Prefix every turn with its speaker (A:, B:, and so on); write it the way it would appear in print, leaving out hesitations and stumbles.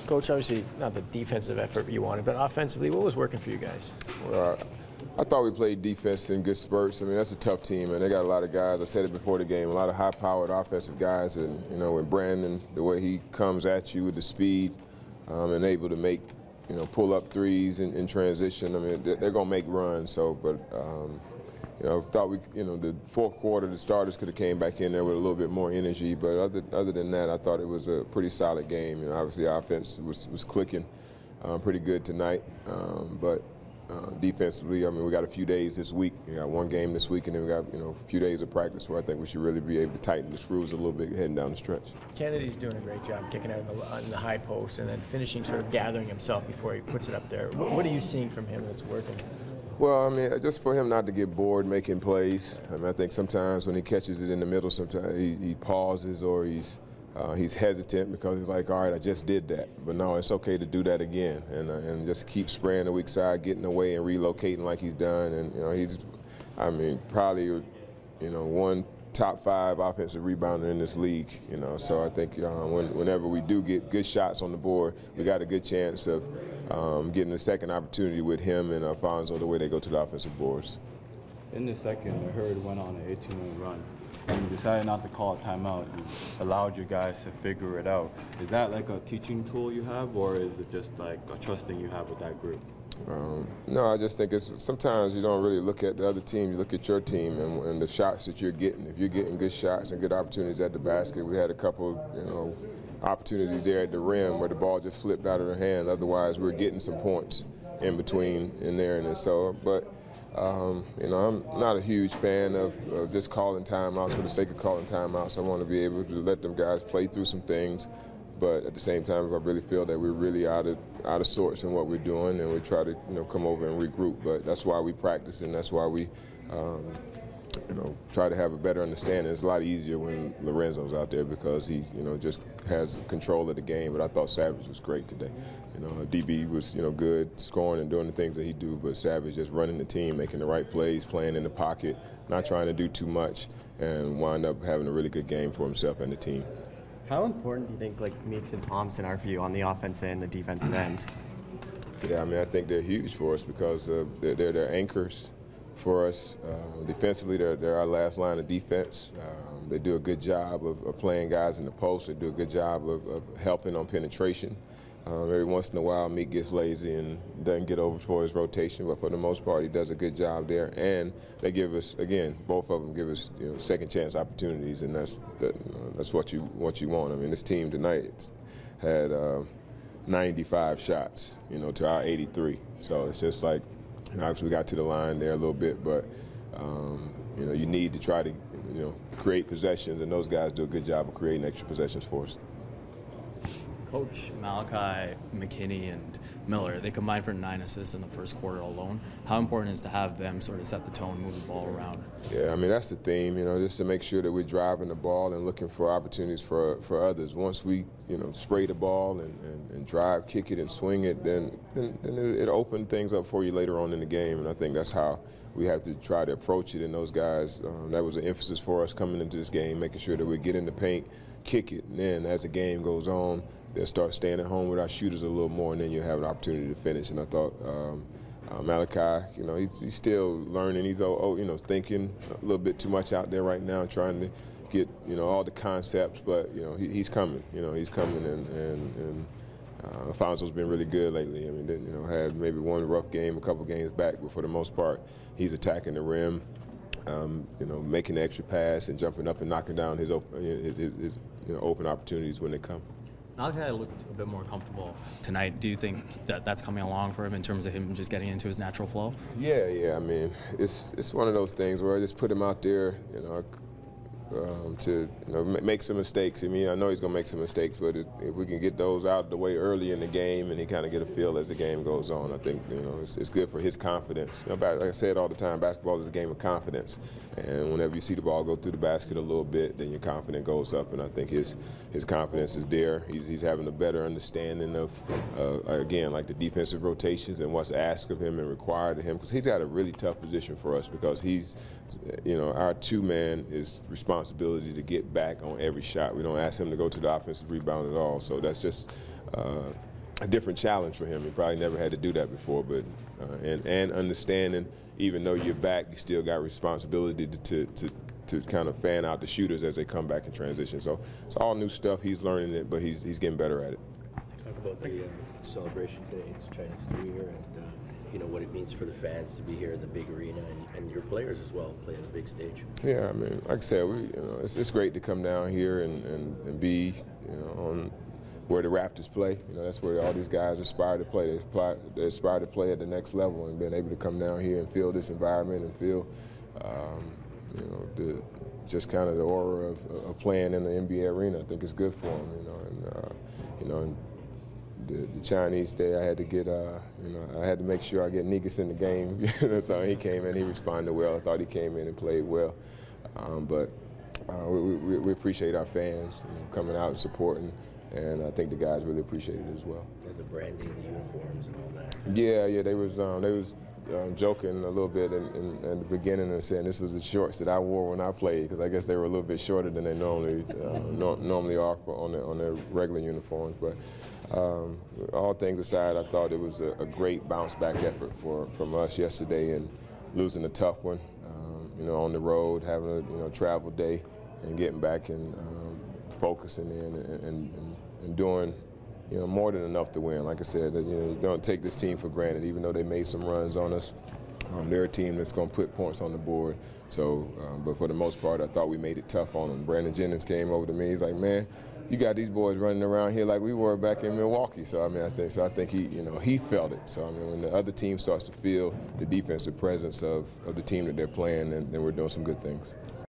A: Coach, obviously not the defensive effort you wanted, but offensively, what was working for you guys?
B: Well, I thought we played defense in good spurts. I mean, that's a tough team, and they got a lot of guys. I said it before the game, a lot of high-powered offensive guys, and with Brandon, the way he comes at you with the speed, and able to make, pull-up threes in transition. I mean, they're going to make runs. So, but I thought the fourth quarter, the starters could have came back in there with a little bit more energy. But other than that, I thought it was a pretty solid game. Obviously, the offense was clicking pretty good tonight, but. Defensively, I mean, we got a few days this week. We got one game this week, and then we got a few days of practice where I think we should really be able to tighten the screws a little bit heading down the stretch.
A: Kennedy's doing a great job kicking out in the high post and then finishing, sort of gathering himself before he puts it up there. What are you seeing from him that's working?
B: Well, I mean, just for him not to get bored making plays. I mean, I think sometimes when he catches it in the middle, sometimes he pauses or he's hesitant because he's like, all right, I just did that. But no, it's okay to do that again and just keep spraying the weak side, getting away and relocating like he's done. And, he's, I mean, probably, one top 5 offensive rebounder in this league, So I think whenever we do get good shots on the board, we got a good chance of getting a second opportunity with him and Alfonso the way they go to the offensive boards.
C: In the second, the Herd went on an 18-win run. And you decided not to call a timeout. You allowed you guys to figure it out. Is that like a teaching tool you have, or is it just like a trusting you have with that group?
B: No, I just think sometimes you don't really look at the other team. You look at your team and the shots that you're getting. If you're getting good shots and good opportunities at the basket, we had a couple, opportunities there at the rim where the ball just slipped out of their hand. Otherwise, we're getting some points in between in there and so. But I'm not a huge fan of just calling timeouts for the sake of calling timeouts. I want to be able to let them guys play through some things, but at the same time, if I really feel that we're really out of sorts in what we're doing, and we try to come over and regroup. But that's why we practice, and that's why we try to have a better understanding. It's a lot easier when Lorenzo's out there because he just has control of the game. But I thought Savage was great today. DB was good scoring and doing the things that he do, but Savage just running the team, making the right plays, playing in the pocket, not trying to do too much, and wind up having a really good game for himself and the team.
D: How important do you think Meeks and Thompson are for you on the offensive and the defensive end?
B: Yeah, I mean, I think they're huge for us because they're anchors for us. Defensively, they're our last line of defense. They do a good job of playing guys in the post. They do a good job of helping on penetration. Every once in a while, Meek gets lazy and doesn't get over for his rotation, but for the most part, he does a good job there. And they give us, again, both of them give us second chance opportunities, and that's what you want. I mean, this team tonight had 95 shots, to our 83. So it's just like, obviously we got to the line there a little bit, but you need to try to create possessions, and those guys do a good job of creating extra possessions for us.
E: Coach, Malachi, McKinney, and Miller, they combined for 9 assists in the first quarter alone. How important is to have them sort of set the tone, move the ball around?
B: Yeah, I mean, that's the theme, just to make sure that we're driving the ball and looking for opportunities for others. Once we, spray the ball and drive, kick it, and swing it, then it'll open things up for you later on in the game, and I think that's how we have to try to approach it. And those guys, that was an emphasis for us coming into this game, making sure that we get in the paint, kick it, and then as the game goes on, they'll start staying at home with our shooters a little more, and then you'll have an opportunity to finish. And I thought Malachi, he's still learning. He's thinking a little bit too much out there right now, trying to get all the concepts. But he's coming. He's coming, and Alfonso's been really good lately. I mean, had maybe one rough game, a couple games back, but for the most part, he's attacking the rim. Making the extra pass and jumping up and knocking down his open opportunities when they come.
E: Malachi looked a bit more comfortable tonight. Do you think that that's coming along for him in terms of him just getting into his natural flow?
B: Yeah. I mean, it's one of those things where I just put him out there, to make some mistakes. I mean, I know he's going to make some mistakes, but if we can get those out of the way early in the game and he kind of get a feel as the game goes on, I think it's good for his confidence. Like I said all the time, basketball is a game of confidence, and whenever you see the ball go through the basket a little bit, then your confidence goes up, and I think his confidence is there. He's having a better understanding of again, like the defensive rotations and what's asked of him and required of him, because he's got a really tough position for us because he's our two-man is responsibility to get back on every shot. We don't ask him to go to the offensive rebound at all. So that's just a different challenge for him. He probably never had to do that before, but and understanding, even though you're back, you still got responsibility to kind of fan out the shooters as they come back in transition. So it's all new stuff. He's learning it, but he's getting better at it.
F: Talk about the celebration today. It's Chinese New Year, and you know what it means for the fans to be here in the big arena, and your players as well play on a big stage.
B: Yeah, I mean, like I said, it's great to come down here and be, on where the Raptors play. That's where all these guys aspire to play. They aspire to play at the next level, and being able to come down here and feel this environment and feel, just kind of the aura of playing in the NBA arena. I think it's good for them, and the Chinese Day, I had to get, I had to make sure I get Negus in the game. So he came in, he responded well. I thought he came in and played well. But we appreciate our fans coming out and supporting, and I think the guys really appreciate it as well.
F: And the branding, the uniforms, and all that.
B: Yeah, they was joking a little bit in the beginning and saying this was the shorts that I wore when I played, because I guess they were a little bit shorter than they normally are on their regular uniforms. But all things aside, I thought it was a great bounce back effort from us yesterday, and losing a tough one, on the road, having a travel day, and getting back and focusing in and doing more than enough to win. Like I said, you don't take this team for granted, even though they made some runs on us. They're a team that's going to put points on the board. So, but for the most part, I thought we made it tough on them. Brandon Jennings came over to me. He's like, "Man, you got these boys running around here like we were back in Milwaukee." So I think he felt it. So when the other team starts to feel the defensive presence of the team that they're playing, then we're doing some good things.